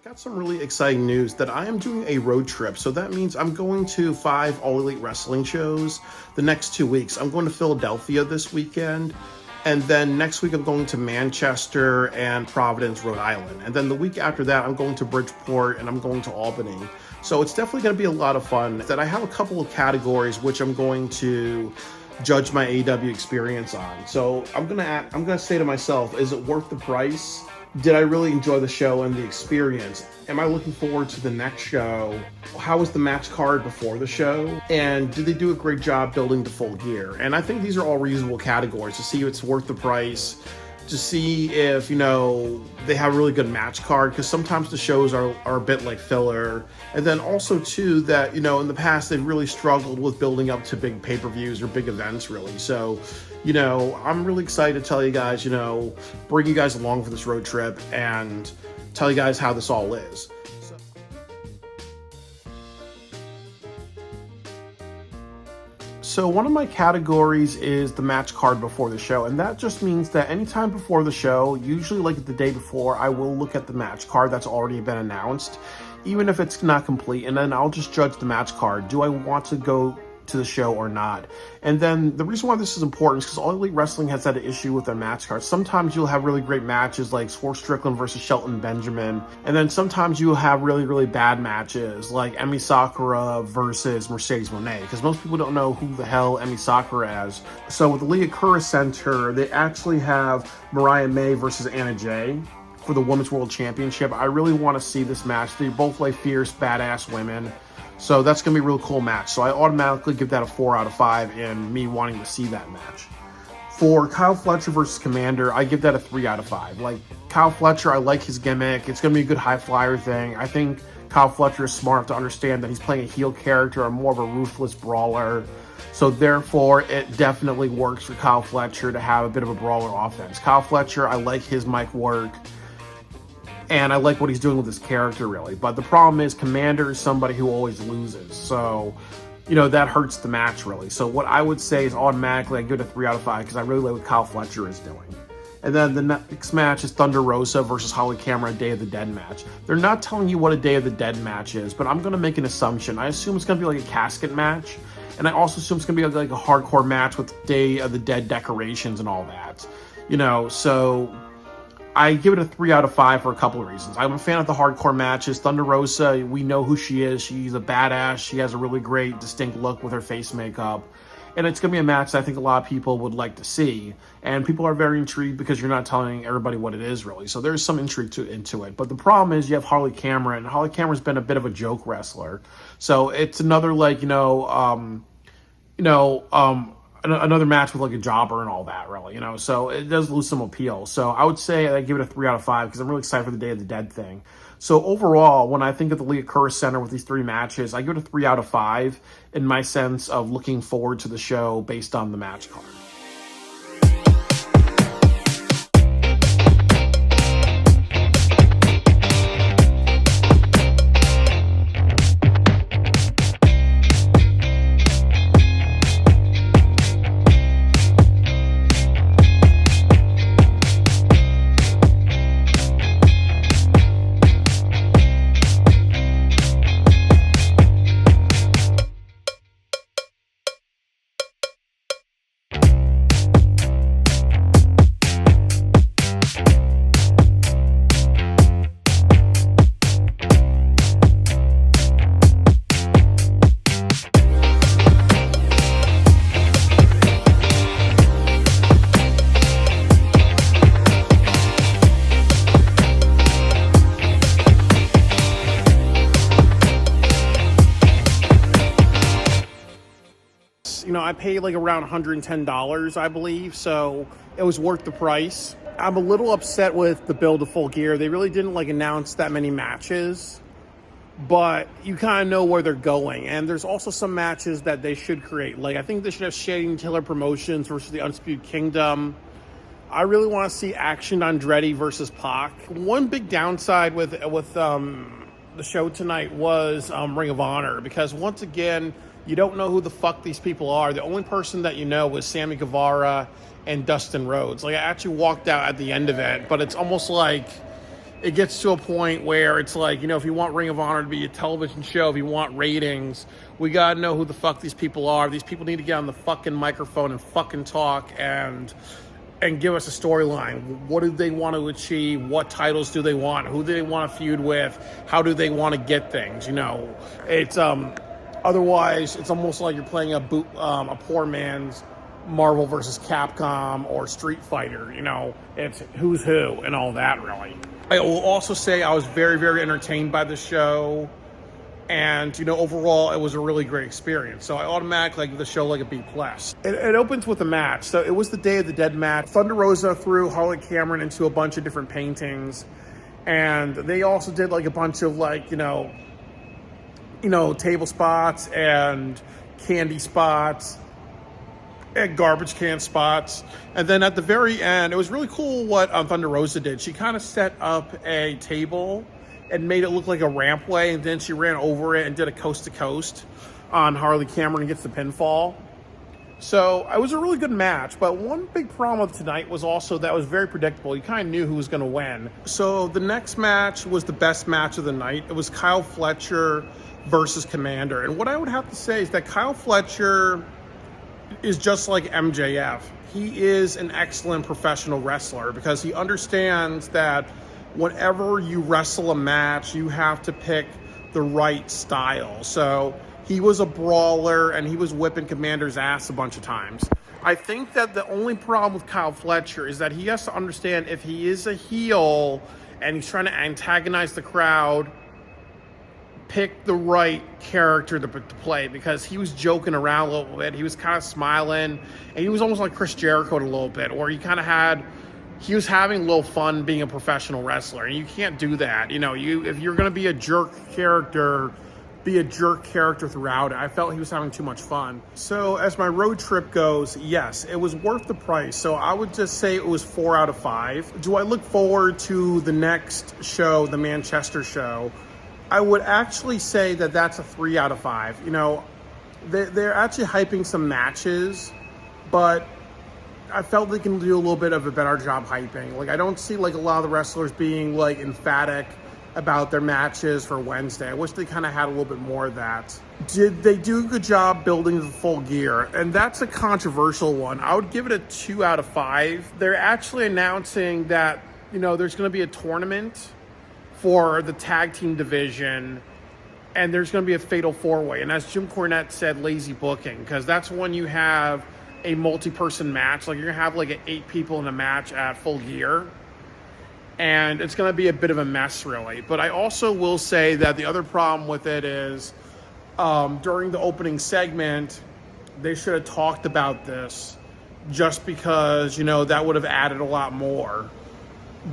Got some really exciting news that I am doing a road trip. So that means I'm going to 5 All Elite Wrestling shows the next 2 weeks. I'm going to Philadelphia this weekend. And then next week I'm going to Manchester and Providence, Rhode Island. And then the week after that, I'm going to Bridgeport and I'm going to Albany. So it's definitely going to be a lot of fun. That I have a couple of categories which I'm going to judge my AEW experience on. So I'm gonna say to myself, is it worth the price? Did I really enjoy the show and the experience? Am I looking forward to the next show? How was the match card before the show? And did they do a great job building the full gear? And I think these are all reasonable categories to see if it's worth the price, to see if, they have a really good match card, because sometimes the shows are a bit like filler. And then also, too, that, in the past, they've really struggled with building up to big pay-per-views or big events, really. So, I'm really excited to tell you guys, bring you guys along for this road trip and tell you guys how this all is. So one of my categories is the match card before the show, and that just means that anytime before the show, usually like the day before, I will look at the match card that's already been announced, even if it's not complete, and then I'll just judge the match card. Do I want to go to the show or not? And then the reason why this is important is because All Elite Wrestling has had an issue with their match cards. Sometimes you'll have really great matches like Swerve Strickland versus Shelton Benjamin, and then sometimes you'll have really, really bad matches like Emi Sakura versus Mercedes Moné, because most people don't know who the hell Emi Sakura is. So with the Liakura Center, they actually have Mariah May versus Anna Jay for the Women's World Championship. I really want to see this match. They're both like fierce, badass women. So that's going to be a real cool match. So I automatically give that a 4 out of 5 in me wanting to see that match. For Kyle Fletcher versus Commander, I give that a 3 out of 5. Like, Kyle Fletcher, I like his gimmick. It's going to be a good high flyer thing. I think Kyle Fletcher is smart to understand that he's playing a heel character or more of a ruthless brawler. So therefore, it definitely works for Kyle Fletcher to have a bit of a brawler offense. Kyle Fletcher, I like his mic work. And I like what he's doing with his character, really. But the problem is Commander is somebody who always loses. So, that hurts the match, really. So what I would say is automatically I give it a 3 out of 5 because I really like what Kyle Fletcher is doing. And then the next match is Thunder Rosa versus Holly Cameron, a Day of the Dead match. They're not telling you what a Day of the Dead match is, but I'm going to make an assumption. I assume it's going to be like a casket match. And I also assume it's going to be like a hardcore match with Day of the Dead decorations and all that. So I give it a 3 out of 5 for a couple of reasons. I'm a fan of the hardcore matches. Thunder Rosa, we know who she is. She's a badass. She has a really great, distinct look with her face makeup. And it's going to be a match that I think a lot of people would like to see. And people are very intrigued because you're not telling everybody what it is, really. So there's some intrigue into it. But the problem is you have Holly Cameron. Holly Cameron's been a bit of a joke wrestler. So it's another, another match with like a jobber and all that, really, so it does lose some appeal. So I would say I give it a 3 out of 5 because I'm really excited for the Day of the Dead thing. So overall, when I think of the Liakura Center with these 3 matches, I give it a 3 out of 5 in my sense of looking forward to the show based on the match card. I paid like around $110, I believe, so it was worth the price. I'm a little upset with the build of full gear. They really didn't announce that many matches, but you kind of know where they're going. And there's also some matches that they should create. I think they should have Shane Taylor Promotions versus the Undisputed Kingdom. I really want to see Action Andretti versus Pac. One big downside with the show tonight was Ring of Honor, because once again, you don't know who the fuck these people are. The only person that you know was Sammy Guevara and Dustin Rhodes. I actually walked out at the end of it, but it's almost like, it gets to a point where it's like, if you want Ring of Honor to be a television show, if you want ratings, we gotta know who the fuck these people are. These people need to get on the fucking microphone and fucking talk and give us a storyline. What do they want to achieve? What titles do they want? Who do they want to feud with? How do they want to get things? It's otherwise it's almost like you're playing a poor man's Marvel versus Capcom or Street Fighter. It's who's who and all that, really. I will also say I was very, very entertained by the show. And, overall, it was a really great experience. So I automatically give the show like a B+. It opens with a match. So it was the Day of the Dead match. Thunder Rosa threw Harley Cameron into a bunch of different paintings. And they also did like a bunch of table spots and candy spots and garbage can spots. And then at the very end, it was really cool what Thunder Rosa did. She kind of set up a table and made it look like a rampway, and then she ran over it and did a coast-to-coast on Harley Cameron and gets the pinfall. So it was a really good match, but one big problem with tonight was also that it was very predictable. You kind of knew who was going to win. So the next match was the best match of the night. It was Kyle Fletcher versus Commander. And what I would have to say is that Kyle Fletcher is just like MJF. He is an excellent professional wrestler because he understands that whenever you wrestle a match, you have to pick the right style. So he was a brawler and he was whipping Commander's ass a bunch of times. I think that the only problem with Kyle Fletcher is that he has to understand if he is a heel and he's trying to antagonize the crowd, pick the right character to play, because he was joking around a little bit. He was kind of smiling and he was almost like Chris Jericho a little bit, where he was having a little fun being a professional wrestler, and you can't do that. If you're going to be a jerk character, be a jerk character throughout it. I felt he was having too much fun. So as my road trip goes, yes, it was worth the price. So I would just say it was 4 out of 5. Do I look forward to the next show, the Manchester show? I would actually say that that's a 3 out of 5. They're actually hyping some matches, but I felt they can do a little bit of a better job hyping. I don't see a lot of the wrestlers being emphatic about their matches for Wednesday. I wish they kind of had a little bit more of that. Did they do a good job building the Full Gear? And that's a controversial one. I would give it a 2 out of 5. They're actually announcing that, there's going to be a tournament for the tag team division, and there's going to be a fatal 4-way. And as Jim Cornette said, lazy booking, because that's when you have a multi-person match. You're gonna have 8 people in a match at Full Gear, and it's gonna be a bit of a mess, really. But I also will say that the other problem with it is during the opening segment, they should have talked about this, just because that would have added a lot more,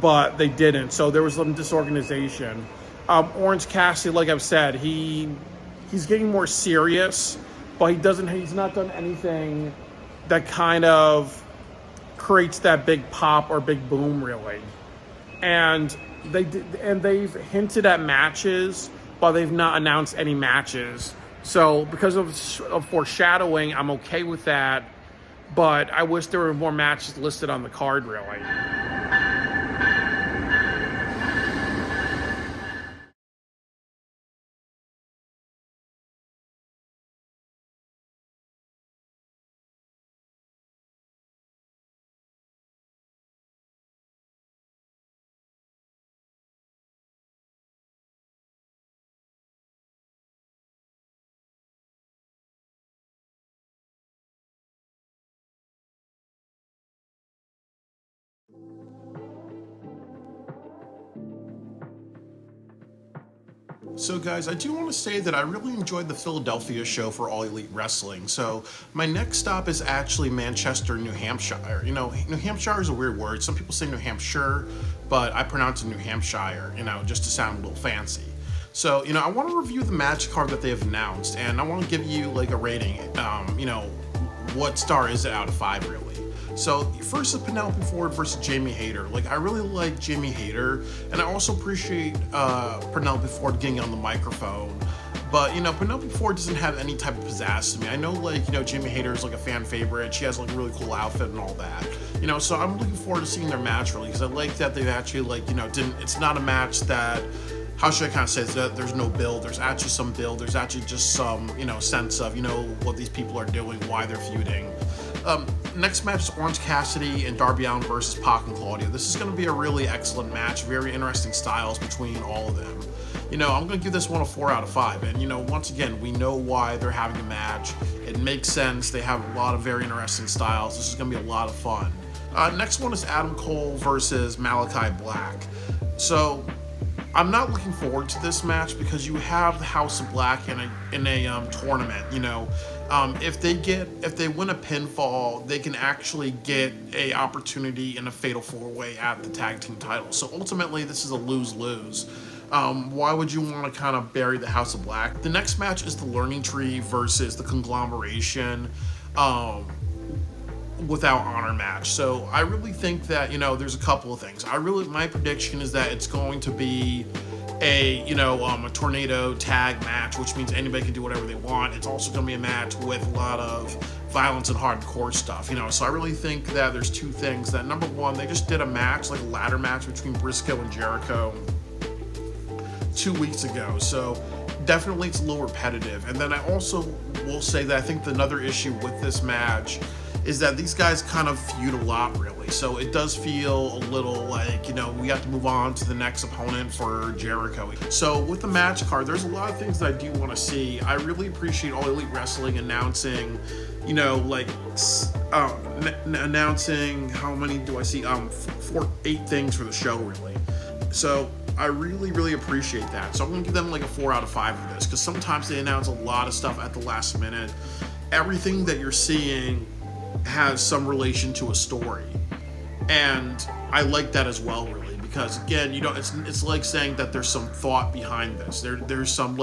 but they didn't. So there was some disorganization. Orange Cassidy, like I've said, he's getting more serious, but he's not done anything that kind of creates that big pop or big boom, really. And they've hinted at matches, but they've not announced any matches. So because of foreshadowing, I'm okay with that, but I wish there were more matches listed on the card, really. So guys, I do want to say that I really enjoyed the Philadelphia show for All Elite Wrestling. So my next stop is actually Manchester, New Hampshire. New Hampshire is a weird word. Some people say New Hampshire, but I pronounce it New Hampshire, just to sound a little fancy. So, I want to review the match card that they have announced, and I want to give you a rating. What star is it out of 5, really? So first is Penelope Ford versus Jamie Hayter. I really like Jamie Hayter, and I also appreciate Penelope Ford getting on the microphone. But, Penelope Ford doesn't have any type of pizzazz to me. I know, Jamie Hayter is, a fan favorite. She has, a really cool outfit and all that. So I'm looking forward to seeing their match, really, because I like that they've actually, it's not a match that, how should I kind of say that there's no build. There's actually some build. There's actually just some, sense of, what these people are doing, why they're feuding. Next match is Orange Cassidy and Darby Allin versus Pac and Claudio. This is going to be a really excellent match. Very interesting styles between all of them. I'm going to give this one a 4 out of 5. And, once again, we know why they're having a match. It makes sense. They have a lot of very interesting styles. This is going to be a lot of fun. Next one is Adam Cole versus Malachi Black. So, I'm not looking forward to this match because you have the House of Black in a tournament. If they win a pinfall, they can actually get a opportunity in a fatal 4-way at the tag team title. So ultimately, this is a lose-lose. Why would you want to kind of bury the House of Black? The next match is the Learning Tree versus the Conglomeration without honor match. So I really think that, there's a couple of things. My prediction is that it's going to be a tornado tag match, which means anybody can do whatever they want. It's also going to be a match with a lot of violence and hardcore stuff, so I really think that there's two things. That number one, they just did a match, like a ladder match between Briscoe and Jericho 2 weeks ago, so definitely it's a little repetitive. And then I also will say that I think another issue with this match is that these guys kind of feud a lot, really. So it does feel a little like, we have to move on to the next opponent for Jericho. So with the match card, there's a lot of things that I do want to see. I really appreciate All Elite Wrestling announcing, announcing, how many do I see? 8 things for the show, really. So I really, really appreciate that. So I'm going to give them a 4 out of 5 for this, because sometimes they announce a lot of stuff at the last minute. Everything that you're seeing has some relation to a story, and I like that as well, really, because again, it's like saying that there's some thought behind this. There's some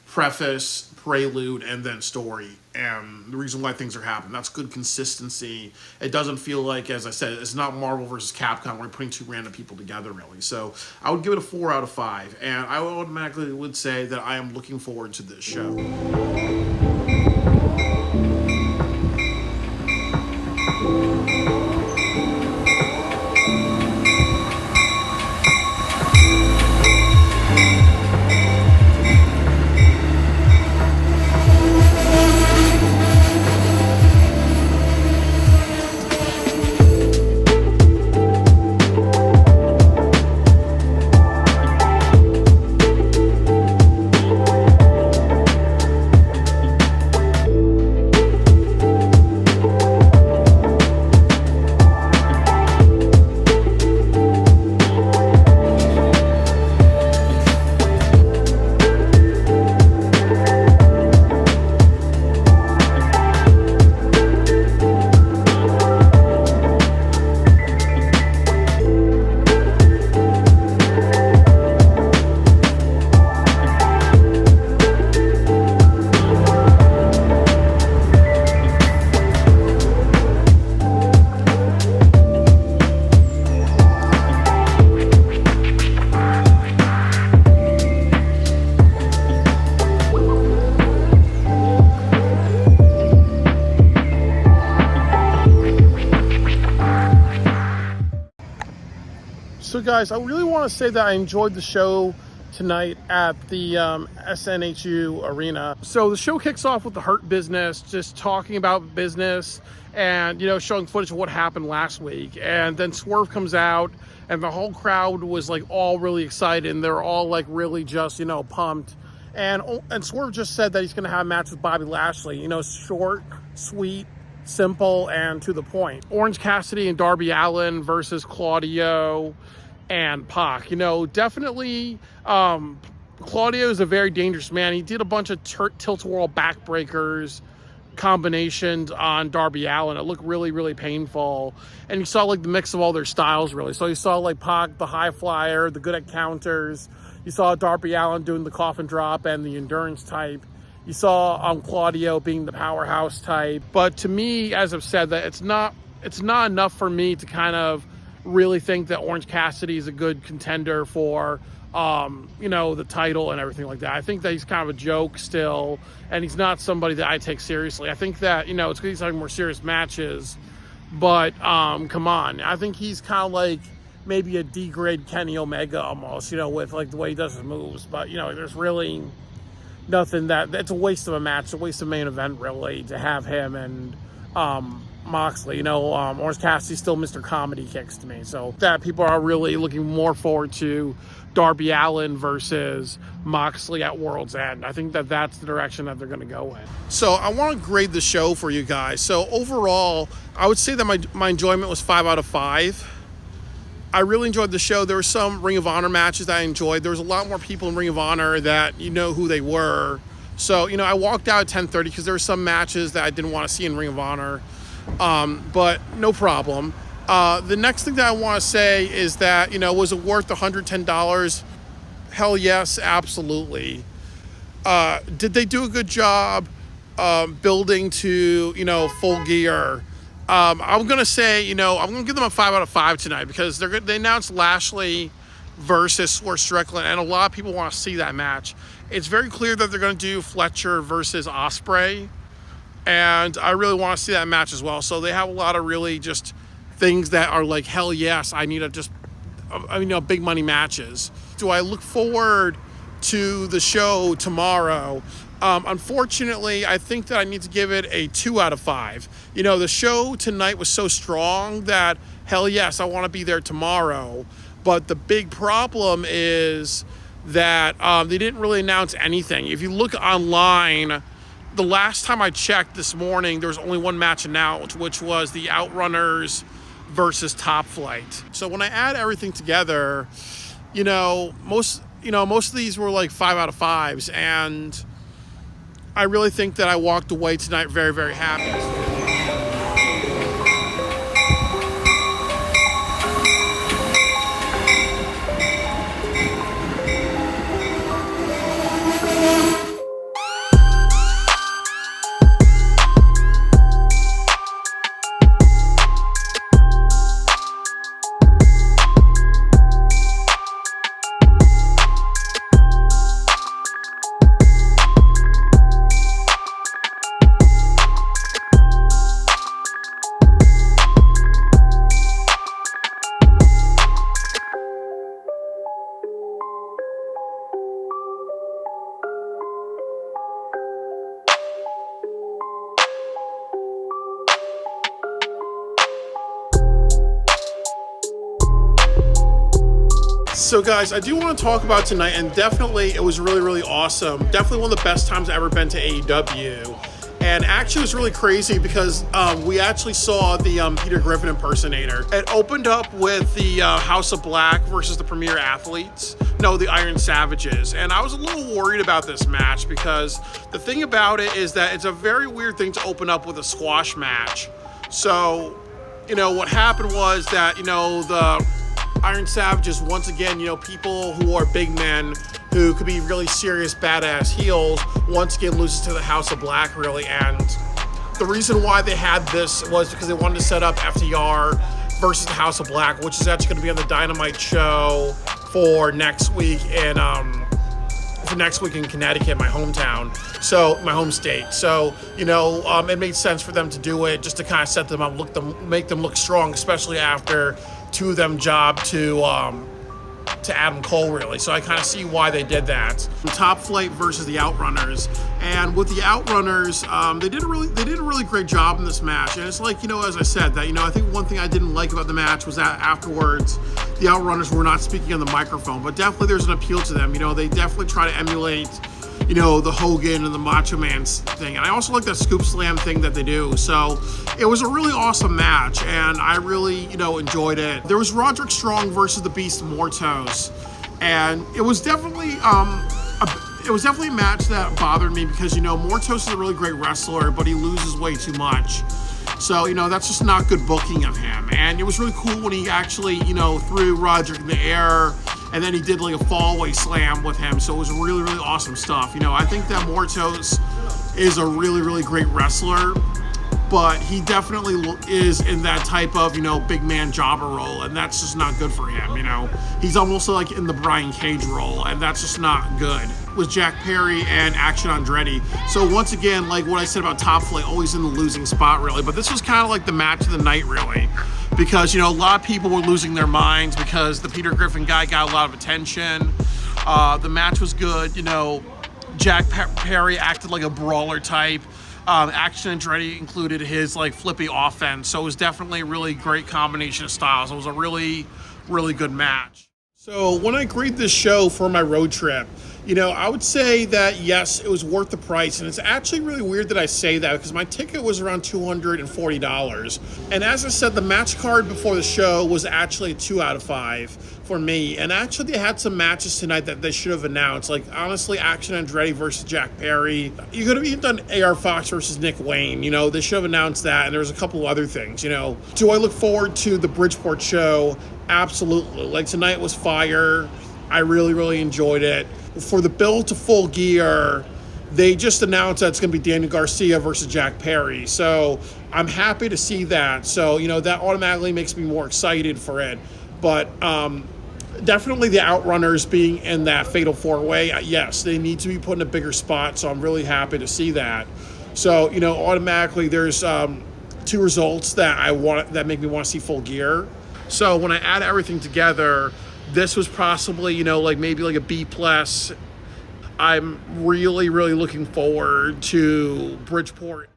preface, prelude, and then story, and the reason why things are happening. That's good consistency. It doesn't feel like, as I said, it's not Marvel versus Capcom where you're putting 2 random people together, really. So I would give it a 4 out of 5, and I automatically would say that I am looking forward to this show. So guys, I really want to say that I enjoyed the show tonight at the SNHU Arena. So the show kicks off with the Hurt Business, just talking about business and, showing footage of what happened last week. And then Swerve comes out and the whole crowd was all really excited, and they're all really just, pumped. And Swerve just said that he's going to have a match with Bobby Lashley, short, sweet, simple, and to the point. Orange Cassidy and Darby Allin versus Claudio and Pac. Definitely Claudio is a very dangerous man. He did a bunch of tilt-a-whirl backbreakers combinations on Darby Allin. It looked really, really painful. And you saw the mix of all their styles, really. So you saw Pac, the high flyer, the good at counters. You saw Darby Allin doing the coffin drop and the endurance type. You saw Claudio being the powerhouse type. But to me, as I've said, that it's not enough for me to kind of really think that Orange Cassidy is a good contender for the title and everything like that. I think that he's kind of a joke still, and he's not somebody that I take seriously. I think that, it's because he's having more serious matches, but come on. I think he's kind of like maybe a D-grade Kenny Omega almost, with like the way he does his moves. But, there's really nothing it's a waste of a match, a waste of main event really to have him and Moxley. Orange Cassidy's still Mr. Comedy Kicks to me. So that people are really looking more forward to Darby Allin versus Moxley at World's End. I think that that's the direction that they're going to go in. So I want to grade the show for you guys. So overall, I would say that my enjoyment was 5 out of 5. I really enjoyed the show. There were some Ring of Honor matches that I enjoyed. There was a lot more people in Ring of Honor that who they were. So, I walked out at 10:30 because there were some matches that I didn't want to see in Ring of Honor. But no problem. The next thing that I want to say is that, was it worth $110? Hell yes, absolutely. Did they do a good job building to, Full Gear? I'm going to say, I'm going to give them a 5 out of 5 tonight because they announced Lashley versus Swerve Strickland, and a lot of people want to see that match. It's very clear that they're going to do Fletcher versus Ospreay, and I really want to see that match as well. So they have a lot of really just things that are like, hell yes, I need big money matches. Do I look forward to the show tomorrow? Unfortunately, I think that I need to give it a 2 out of 5. The show tonight was so strong that, hell yes, I want to be there tomorrow. But the big problem is that they didn't really announce anything. If you look online, the last time I checked this morning, there was only one match announced, which was the Outrunners versus Top Flight. So when I add everything together, most of these were like 5 out of 5s, and I really think that I walked away tonight very, very happy. So guys, I do want to talk about tonight, and definitely it was really, really awesome. Definitely one of the best times I've ever been to AEW. And actually it was really crazy because we actually saw the Peter Griffin impersonator. It opened up with the House of Black versus the Premier Athletes. No, the Iron Savages. And I was a little worried about this match because the thing about it is that it's a very weird thing to open up with a squash match. So, what happened was that, the Iron Savages, once again, people who are big men who could be really serious, badass heels, once again loses to the House of Black, really. And the reason why they had this was because they wanted to set up FTR versus the House of Black, which is actually going to be on the Dynamite show for next week in Connecticut, my hometown, so my home state. So it made sense for them to do it just to kind of set them up, make them look strong, especially after two of them jobbed to Adam Cole, really. So I kind of see why they did that. Top Flight versus the Outrunners, and with the Outrunners, they did a really great job in this match. And it's like, as I said, that I think one thing I didn't like about the match was that afterwards the Outrunners were not speaking on the microphone, but definitely there's an appeal to them. They definitely try to emulate the Hogan and the Macho Man thing. And I also like that scoop slam thing that they do. So it was a really awesome match, and I really, enjoyed it. There was Roderick Strong versus the Beast Mortos, and it was definitely a match that bothered me because, Mortos is a really great wrestler, but he loses way too much. So, that's just not good booking of him. And it was really cool when he actually, threw Roderick in the air, and then he did like a fallaway slam with him. So it was really, really awesome stuff. I think that Mortos is a really, really great wrestler. but he definitely is in that type of, big man jobber role, and that's just not good for him. He's almost like in the Brian Cage role, and that's just not good. With Jack Perry and Action Andretti. So once again, like what I said about Top Flight, always in the losing spot, really. But this was kind of like the match of the night, really, because a lot of people were losing their minds because the Peter Griffin guy got a lot of attention. The match was good. Jack Perry acted like a brawler type. Action Andretti included his like flippy offense, so it was definitely a really great combination of styles. It was a really, really good match. So when I grade this show for my road trip, I would say that yes, it was worth the price, and it's actually really weird that I say that because my ticket was around $240. And as I said, the match card before the show was actually a 2 out of 5 for me. And actually, they had some matches tonight that they should have announced. Like honestly, Action Andretti versus Jack Perry. You could have even done AR Fox versus Nick Wayne. They should have announced that. And there was a couple of other things. Do I look forward to the Bridgeport show? Absolutely. Like tonight was fire. I really, really enjoyed it. For the build to Full Gear, they just announced that it's going to be Daniel Garcia versus Jack Perry. So I'm happy to see that. So, that automatically makes me more excited for it. But definitely the Outrunners being in that Fatal 4-Way, yes, they need to be put in a bigger spot. So I'm really happy to see that. So, automatically there's 2 results that make me want to see Full Gear. So when I add everything together, this was possibly, maybe like a B+. I'm really, really looking forward to Bridgeport.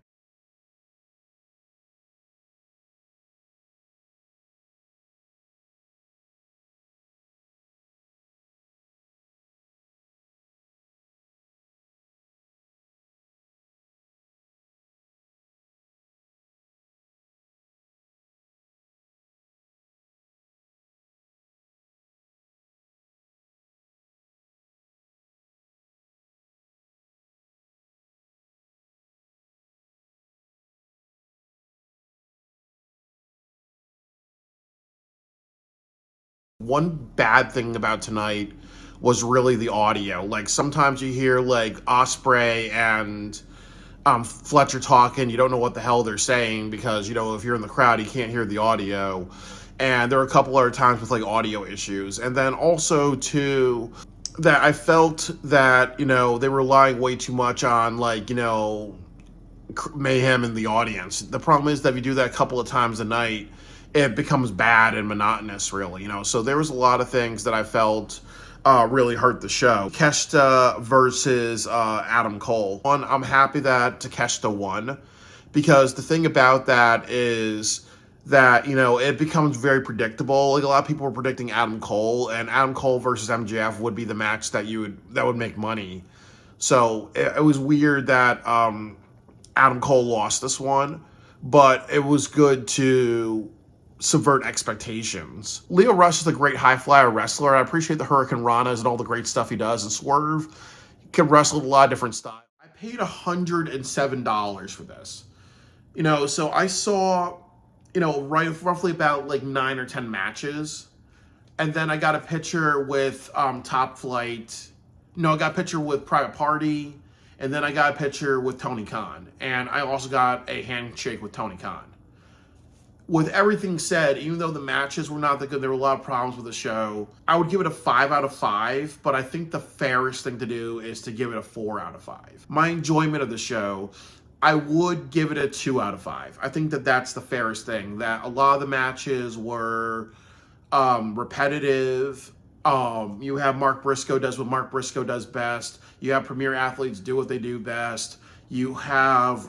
One bad thing about tonight was really the audio. Like sometimes you hear like Osprey and Fletcher talking, you don't know what the hell they're saying because if you're in the crowd you can't hear the audio. And there were a couple other times with like audio issues. And then also too, that I felt that they were relying way too much on like mayhem in the audience. The problem is that if you do that a couple of times a night, it becomes bad and monotonous, really. So there was a lot of things that I felt really hurt the show. Takeshita versus Adam Cole. I'm happy that Takeshita won because the thing about that is that it becomes very predictable. Like a lot of people were predicting Adam Cole, and Adam Cole versus MJF would be the match that would make money. So it was weird that Adam Cole lost this one, but it was good to subvert expectations. Lio Rush is a great high flyer wrestler. I appreciate the Hurricane Ranas and all the great stuff he does. And Swerve can wrestle a lot of different styles. I paid $107 for this. So I saw, roughly about like 9 or 10 matches. And then I got a picture with Top Flight. I got a picture with Private Party. And then I got a picture with Tony Khan. And I also got a handshake with Tony Khan. With everything said, even though the matches were not that good, there were a lot of problems with the show, I would give it a 5 out of 5, but I think the fairest thing to do is to give it a 4 out of 5. My enjoyment of the show, I would give it a 2 out of 5. I think that that's the fairest thing, that a lot of the matches were repetitive. You have Mark Briscoe does what Mark Briscoe does best. You have premier athletes do what they do best. You have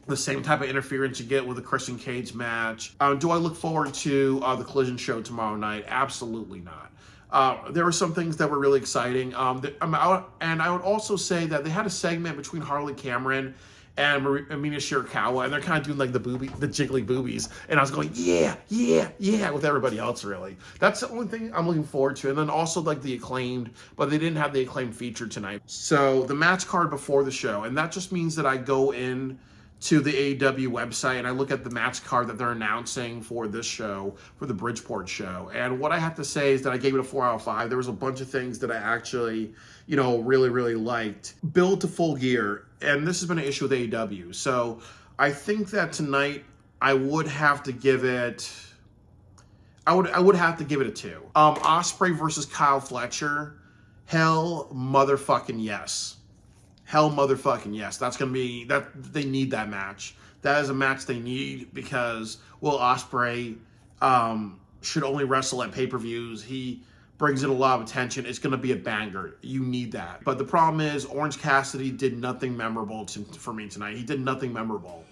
the same type of interference you get with a Christian Cage match. Do I look forward to the Collision show tomorrow night? Absolutely not. There were some things that were really exciting. And I would also say that they had a segment between Harley Cameron and Amina Shirakawa, and they're kind of doing like the jiggly boobies. And I was going, yeah, with everybody else, really. That's the only thing I'm looking forward to. And then also like the Acclaimed, but they didn't have the Acclaimed featured tonight. So the match card before the show, and that just means that I go in to the AEW website and I look at the match card that they're announcing for this show, for the Bridgeport show. And what I have to say is that I gave it a 4 out of 5. There was a bunch of things that I actually, really, really liked. Build to Full Gear, and this has been an issue with AEW. So I think that tonight I would have to give it. I would have to give it a 2. Osprey versus Kyle Fletcher. Hell motherfucking yes. Hell motherfucking yes. That's gonna be that. They need that match. That is a match they need because Will Ospreay should only wrestle at pay-per-views. He brings in a lot of attention. It's going to be a banger. You need that. But the problem is Orange Cassidy did nothing memorable for me tonight. He did nothing memorable.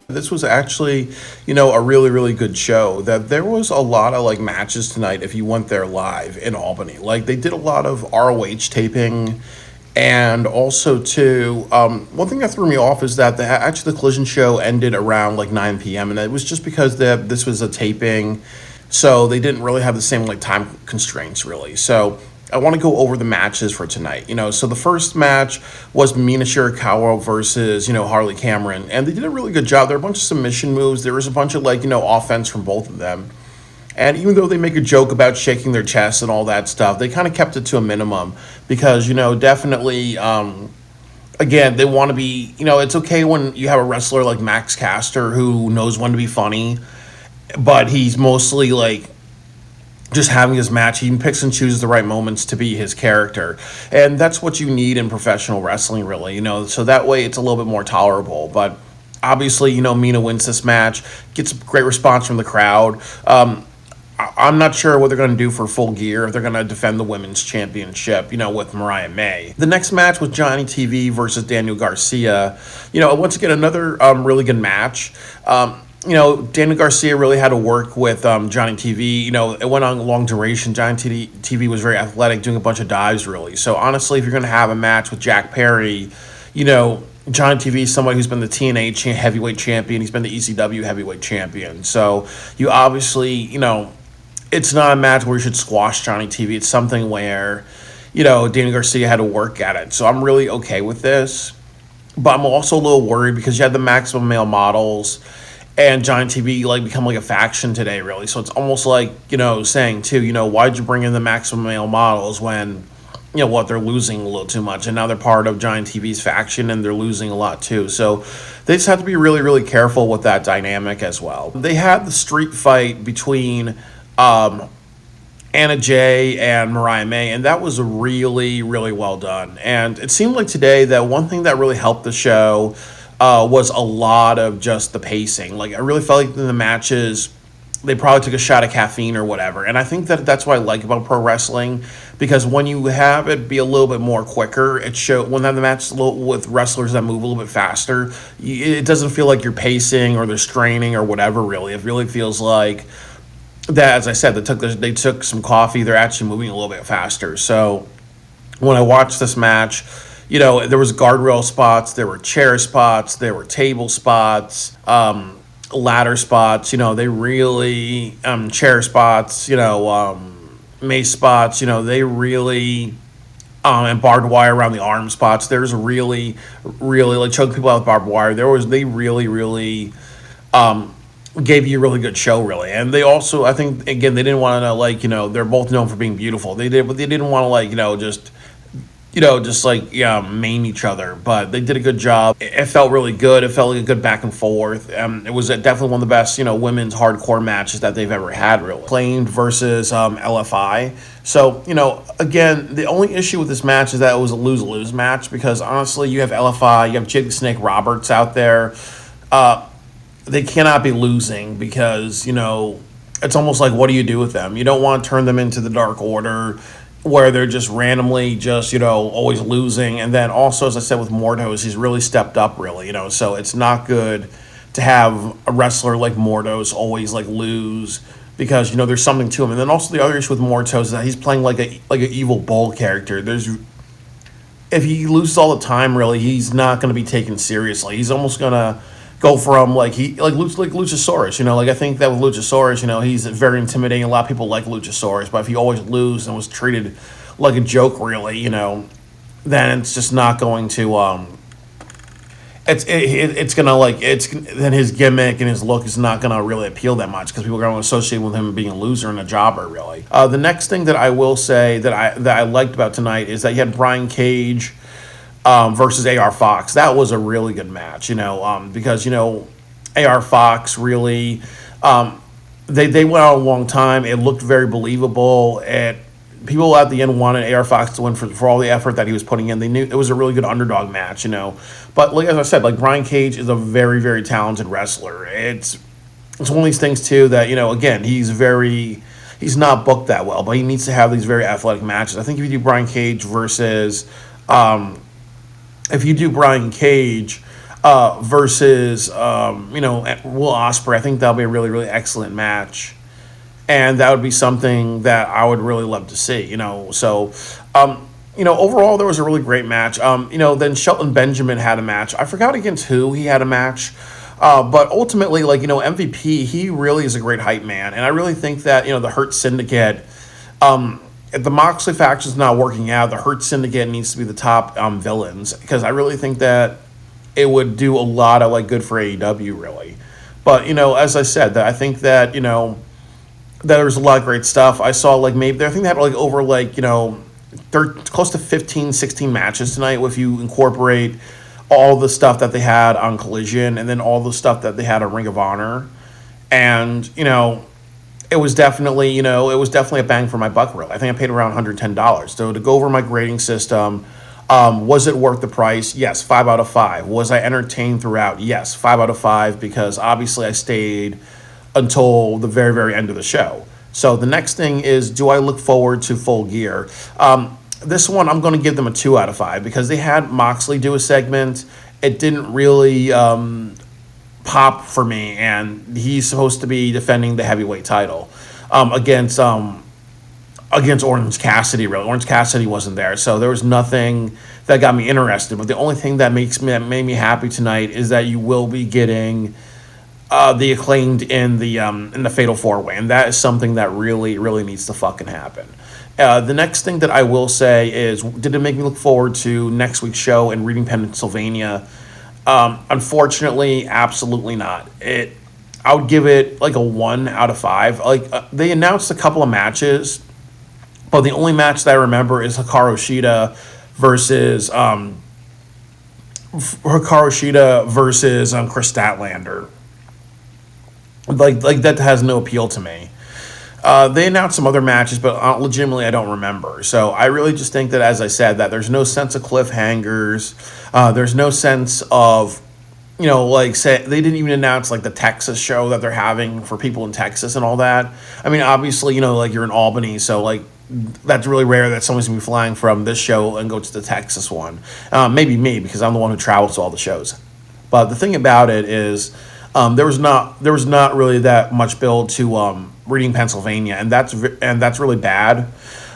This was actually, a really, really good show. That there was a lot of like matches tonight if you went there live in Albany. Like they did a lot of ROH taping, and also too, one thing that threw me off is that actually the Collision show ended around like 9 p.m. and it was just because this was a taping, so they didn't really have the same like time constraints really. So I want to go over the matches for tonight. So the first match was Mina Shirakawa versus, Harley Cameron. And they did a really good job. There were a bunch of submission moves. There was a bunch of, offense from both of them. And even though they make a joke about shaking their chests and all that stuff, they kind of kept it to a minimum. Because, definitely, again, they want to be, it's okay when you have a wrestler like Max Caster who knows when to be funny. But he's mostly, just having his match. He picks and chooses the right moments to be his character. And that's what you need in professional wrestling, really, so that way it's a little bit more tolerable. But obviously, Mina wins this match, gets a great response from the crowd. I'm not sure what they're going to do for Full Gear, if they're going to defend the women's championship, with Mariah May. The next match was Johnny TV versus Daniel Garcia. Once again, another really good match. Daniel Garcia really had to work with Johnny TV. It went on a long duration. Johnny TV was very athletic, doing a bunch of dives, really. So, honestly, if you're going to have a match with Jack Perry, Johnny TV is somebody who's been the TNA heavyweight champion. He's been the ECW heavyweight champion. So, you obviously, it's not a match where you should squash Johnny TV. It's something where, Daniel Garcia had to work at it. So, I'm really okay with this. But I'm also a little worried because you had the Maximum Male Models and Giant TV become a faction today, really. So it's almost like, saying too, why'd you bring in the Maximum Male Models when, they're losing a little too much, and now they're part of Giant TV's faction and they're losing a lot too. So they just have to be really, really careful with that dynamic as well. They had the street fight between Anna Jay and Mariah May, and that was really, really well done. And it seemed like today that one thing that really helped the show was a lot of just the pacing. I really felt like in the matches, they probably took a shot of caffeine or whatever. And I think that's what I like about pro wrestling, because when you have it be a little bit more quicker, when they have the match with wrestlers that move a little bit faster, it doesn't feel like you're pacing or they're straining or whatever, really. It really feels like that, as I said, they took some coffee. They're actually moving a little bit faster. So when I watched this match, there was guardrail spots, there were chair spots, there were table spots, ladder spots, they really, chair spots, mace spots, they really, and barbed wire around the arm spots. There's really, really, choking people out with barbed wire. They really, really, gave you a really good show, really. And they also, I think, again, they didn't want to, they're both known for being beautiful. But they didn't want to, just maim each other, but they did a good job. It felt really good. It felt like a good back and forth. It was definitely one of the best, women's hardcore matches that they've ever had, really. Acclaimed versus LFI. So, again, the only issue with this match is that it was a lose-lose match, because honestly, you have LFI, you have Jake the Snake Roberts out there. They cannot be losing because, it's almost like, what do you do with them? You don't want to turn them into the Dark Order, where they're just randomly always losing. And then also, as I said, with Mordos, he's really stepped up, really, so it's not good to have a wrestler like Mordos always lose because there's something to him. And then also the other issue with Morito is that he's playing like an evil bull character. If he loses all the time, really, he's not going to be taken seriously. He's almost going to go from like Luchasaurus. Like I think that with Luchasaurus, he's very intimidating. A lot of people like Luchasaurus, but if he always loses and was treated like a joke, really, then it's just not going to. It's gonna then his gimmick and his look is not gonna really appeal that much because people are gonna associate with him being a loser and a jobber, really. The next thing that I will say that I liked about tonight is that you had Brian Cage versus AR Fox. That was a really good match, because AR Fox really they went out a long time. It looked very believable. People at the end wanted AR Fox to win for all the effort that he was putting in. They knew it was a really good underdog match, But like as I said, like Brian Cage is a very, very talented wrestler. It's one of these things too that again he's not booked that well, but he needs to have these very athletic matches. I think if you do Brian Cage versus Will Ospreay, I think that'll be a really, really excellent match. And that would be something that I would really love to see, So, overall, there was a really great match. Then Shelton Benjamin had a match. I forgot against who he had a match. But ultimately, MVP, he really is a great hype man. And I really think that, the Hurt Syndicate, if the Moxley faction is not working out, the Hurt Syndicate needs to be the top villains. Because I really think that it would do a lot of, good for AEW, really. But, as I said, that I think that, that there was a lot of great stuff. I saw I think they had over close to 15, 16 matches tonight if you incorporate all the stuff that they had on Collision and then all the stuff that they had on Ring of Honor. And, it was definitely a bang for my buck, really. I think I paid around $110. So to go over my grading system, was it worth the price? Yes, 5 out of 5. Was I entertained throughout? Yes, 5 out of 5 because obviously I stayed until the very, very end of the show. So the next thing is, do I look forward to Full Gear? This one, I'm going to give them a 2 out of 5 because they had Moxley do a segment. It didn't really pop for me, and he's supposed to be defending the heavyweight title against Orange Cassidy. Really, Orange Cassidy wasn't there, so there was nothing that got me interested. But the only thing that made me happy tonight is that you will be getting the Acclaimed in the Fatal 4-Way, and that is something that really, really needs to fucking happen. The next thing that I will say is, did it make me look forward to next week's show in Reading, Pennsylvania? Unfortunately, absolutely not. I would give it a 1 out of 5. They announced a couple of matches, but the only match that I remember is Hikaru Shida versus Chris Statlander. That has no appeal to me. They announced some other matches, but legitimately I don't remember. So I really just think that, as I said, that there's no sense of cliffhangers. There's no sense of, say they didn't even announce the Texas show that they're having for people in Texas and all that. I mean, obviously, you're in Albany, so that's really rare that someone's gonna be flying from this show and go to the Texas one. Maybe me, because I'm the one who travels to all the shows. But the thing about it is, there was not really that much build to Reading, Pennsylvania, and that's really bad.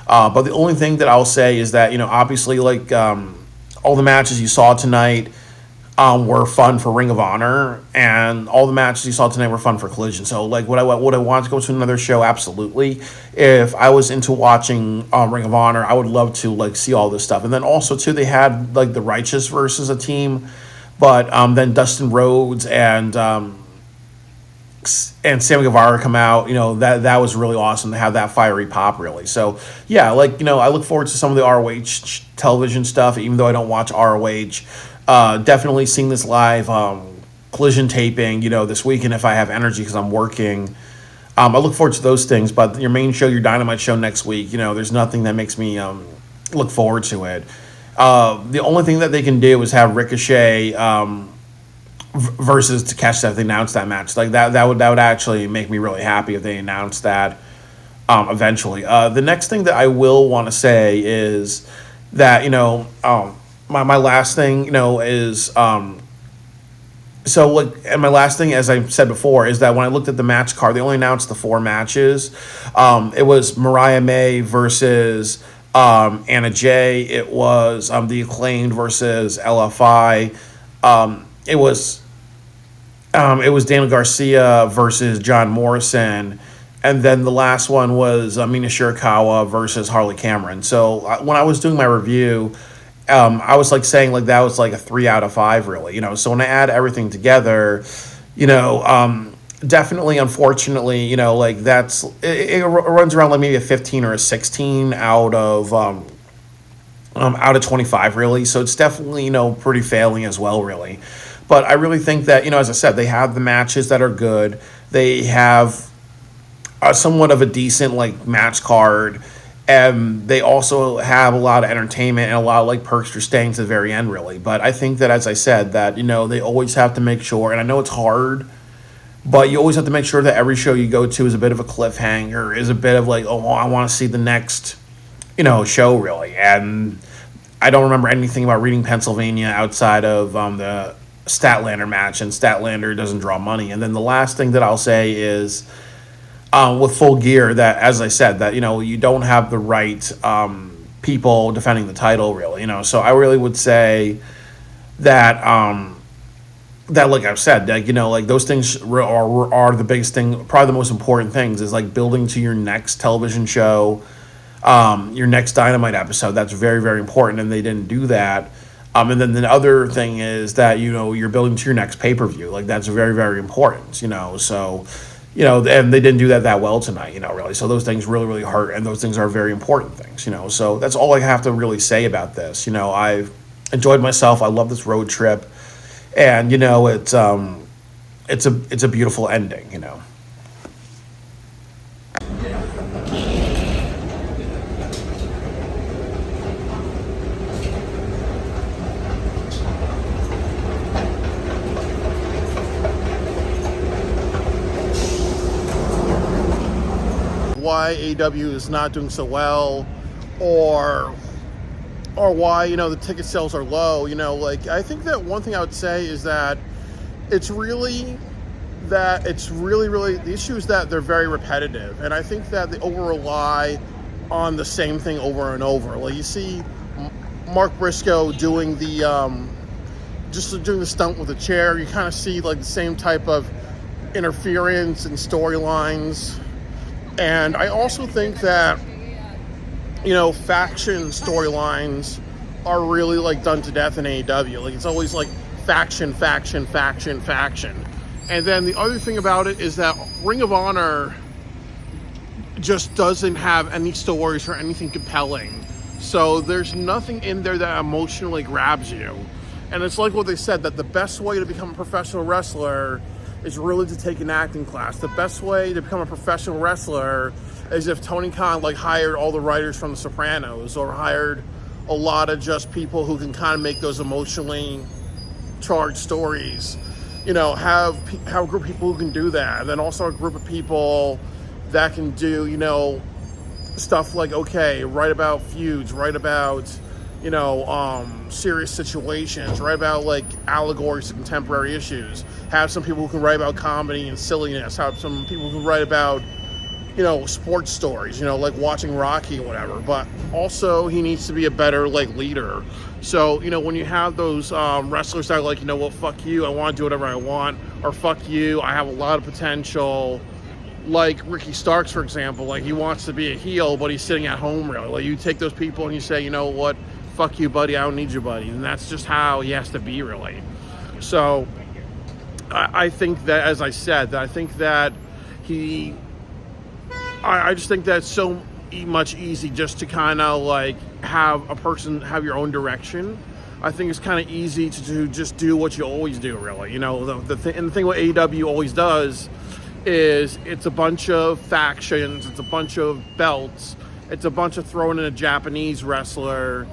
But the only thing that I'll say is that obviously all the matches you saw tonight were fun for Ring of Honor, and all the matches you saw tonight were fun for Collision. So would I want to go to another show? Absolutely. If I was into watching Ring of Honor, I would love to see all this stuff. And then also too, they had the Righteous versus a team. But then Dustin Rhodes and Sammy Guevara come out. That was really awesome to have that fiery pop, really. So yeah, I look forward to some of the ROH television stuff, even though I don't watch ROH. Definitely seeing this live Collision taping, this weekend if I have energy because I'm working. I look forward to those things. But your main show, your Dynamite show next week, there's nothing that makes me look forward to it. The only thing that they can do is have Ricochet versus Takeshita if they announce that match. That would actually make me really happy if they announced that eventually. The next thing that I will want to say is that my last thing is So, like, and my last thing, as I said before, is that when I looked at the match card, they only announced the 4 matches. It was Mariah May versus Anna Jay. It was the Acclaimed versus LFI. It was Daniel Garcia versus John Morrison, and then the last one was Mina Shirakawa versus Harley Cameron. So when I was doing my review, I was like saying like that was like a 3 out of 5, really. So when I add everything together, you know, definitely, unfortunately, like it runs around like maybe a 15 or a 16 out of 25, really. So it's definitely, pretty failing as well, really. But I really think that, as I said, they have the matches that are good. They have somewhat of a decent, like, match card. And they also have a lot of entertainment and a lot of, like, perks for staying to the very end, really. But I think that, as I said, that, they always have to make sure, and I know it's hard, but you always have to make sure that every show you go to is a bit of a cliffhanger, is a bit of, like, oh, I want to see the next, show, really. And I don't remember anything about Reading Pennsylvania outside of the Statlander match, and Statlander doesn't draw money. And then the last thing that I'll say is with Full Gear, that, as I said, that, you don't have the right people defending the title, really. So I really would say that that, like I've said, like, like those things are the biggest thing, probably the most important things, is like building to your next television show, your next Dynamite episode. That's very, very important, and they didn't do that. And then the other thing is that, you're building to your next pay-per-view. Like, that's very, very important, so, and they didn't do that well tonight, really. So those things really, really hurt, and those things are very important things, So that's all I have to really say about this. I've enjoyed myself. I love this road trip. And, it's a beautiful ending, Why AEW is not doing so well, or why, the ticket sales are low. Like, I think that one thing I would say is that it's really, the issue is that they're very repetitive. And I think that they over-rely on the same thing over and over. Like, you see Mark Briscoe doing doing the stunt with the chair. You kind of see, like, the same type of interference and storylines. And I also think that, faction storylines are really, like, done to death in AEW. Like, it's always, like, faction. And then the other thing about it is that Ring of Honor just doesn't have any stories or anything compelling. So there's nothing in there that emotionally grabs you. And it's like what they said, that the best way to become a professional wrestler is really to take an acting class. The best way to become a professional wrestler is if Tony Khan, like, hired all the writers from The Sopranos, or hired a lot of just people who can kind of make those emotionally charged stories. Have a group of people who can do that. And then also a group of people that can do, stuff like, okay, write about feuds, write about, serious situations, write about, like, allegories to contemporary issues. Have some people who can write about comedy and silliness. Have some people who can write about, sports stories, like watching Rocky or whatever. But also, he needs to be a better, like, leader. So, when you have those wrestlers that are like, well, fuck you, I want to do whatever I want, or fuck you, I have a lot of potential. Like Ricky Starks, for example, like, he wants to be a heel, but he's sitting at home, really. Like, you take those people and you say, you know what, fuck you, buddy, I don't need you, buddy. And that's just how he has to be, really. So I think that, as I said, I think that I just think that it's so much easy just to kind of, like, have a person have your own direction. I think it's kind of easy to just do what you always do, really. The thing what AEW always does is it's a bunch of factions, it's a bunch of belts, it's a bunch of throwing in a Japanese wrestler,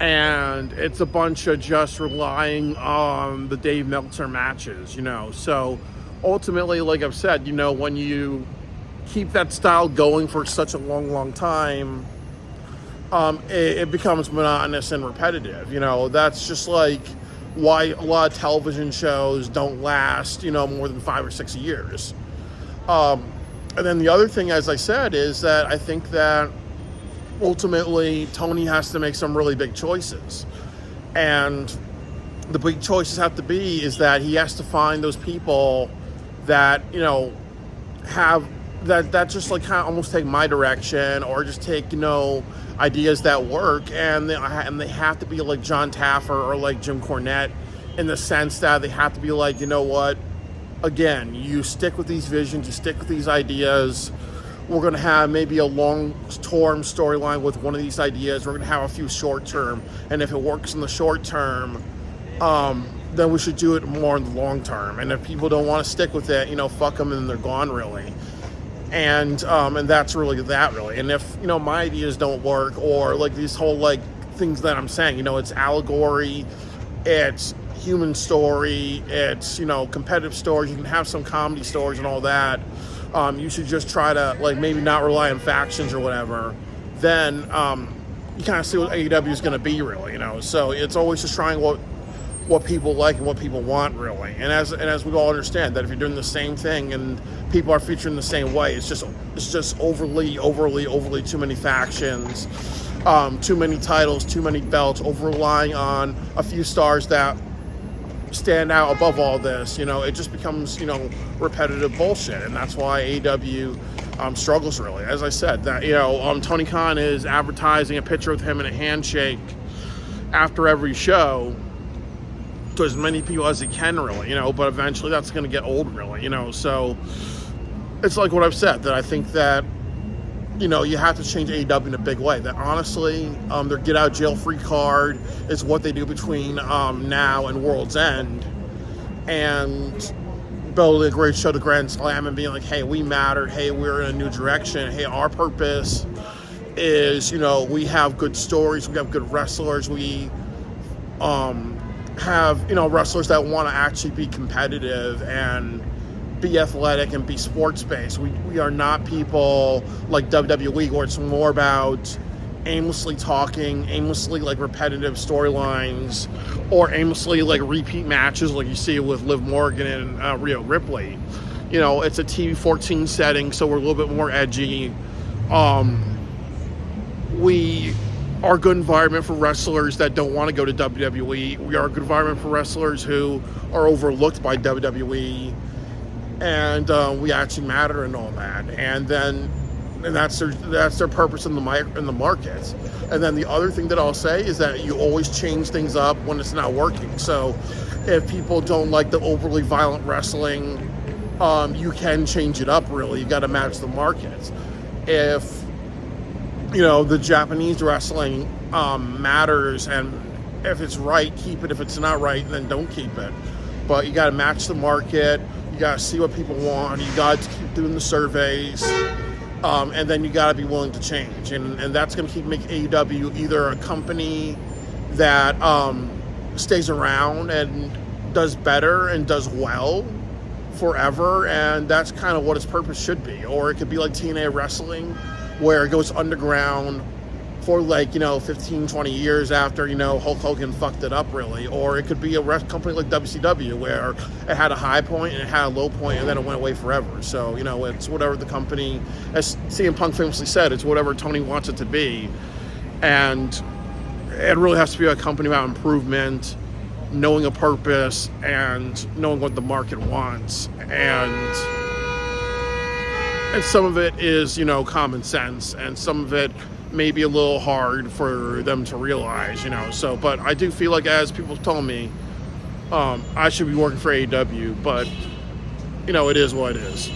and it's a bunch of just relying on the Dave Meltzer matches, So ultimately, like I've said, when you keep that style going for such a long, long time, it becomes monotonous and repetitive. That's just like why a lot of television shows don't last, more than 5 or 6 years. And then the other thing, as I said, is that I think that ultimately Tony has to make some really big choices. And the big choices have to be is that he has to find those people that, have that just like kind of almost take my direction, or just take, ideas that work, and they have to be like John Taffer or like Jim Cornette, in the sense that they have to be like, what, again, you stick with these visions, you stick with these ideas. We're going to have maybe a long-term storyline with one of these ideas. We're going to have a few short-term. And if it works in the short term, then we should do it more in the long term. And if people don't want to stick with it, fuck them and they're gone, really. And that's really that, really. And if, my ideas don't work, or like these whole like things that I'm saying, it's allegory, it's human story, it's, competitive stories, you can have some comedy stories and all that. You should just try to like maybe not rely on factions or whatever. Then you kind of see what AEW is going to be, really. So it's always just trying what people like and what people want, really. And as we all understand, that if you're doing the same thing and people are featuring the same way, it's just overly too many factions, too many titles, too many belts, over relying on a few stars that stand out above all this. It just becomes, repetitive bullshit. And that's why AEW struggles, really. As I said, that, Tony Khan is advertising a picture of him in a handshake after every show to as many people as he can, really, but eventually that's going to get old, really, so it's like what I've said, that I think that, you have to change AEW in a big way. That honestly, their get out jail free card is what they do between now and World's End, and building a great show to Grand Slam and being like, hey, we matter, hey, we're in a new direction, hey, our purpose is, we have good stories, we have good wrestlers, we have, wrestlers that want to actually be competitive and be athletic and be sports-based. We are not people like WWE, where it's more about aimlessly talking, aimlessly like repetitive storylines, or aimlessly like repeat matches like you see with Liv Morgan and Rhea Ripley. It's a TV 14 setting, so we're a little bit more edgy. We are a good environment for wrestlers that don't want to go to WWE. We are a good environment for wrestlers who are overlooked by WWE. And we actually matter and all that, and that's their purpose in the market. And then the other thing that I'll say is that you always change things up when it's not working. So if people don't like the overly violent wrestling, you can change it up. Really, you got to match the market. If the Japanese wrestling matters, and if it's right, keep it. If it's not right, then don't keep it. But you got to match the market. You got to see what people want. You got to keep doing the surveys. And then you got to be willing to change. And that's going to make AEW either a company that stays around and does better and does well forever. And that's kind of what its purpose should be. Or it could be like TNA Wrestling, where it goes underground for 15, 20 years after, Hulk Hogan fucked it up, really. Or it could be a company like WCW, where it had a high point and it had a low point and then it went away forever. So, it's whatever the company, as CM Punk famously said, it's whatever Tony wants it to be. And it really has to be a company about improvement, knowing a purpose, and knowing what the market wants. And some of it is, common sense, and some of it may be a little hard for them to realize, so, but I do feel like, as people told me, I should be working for AEW, but, it is what it is.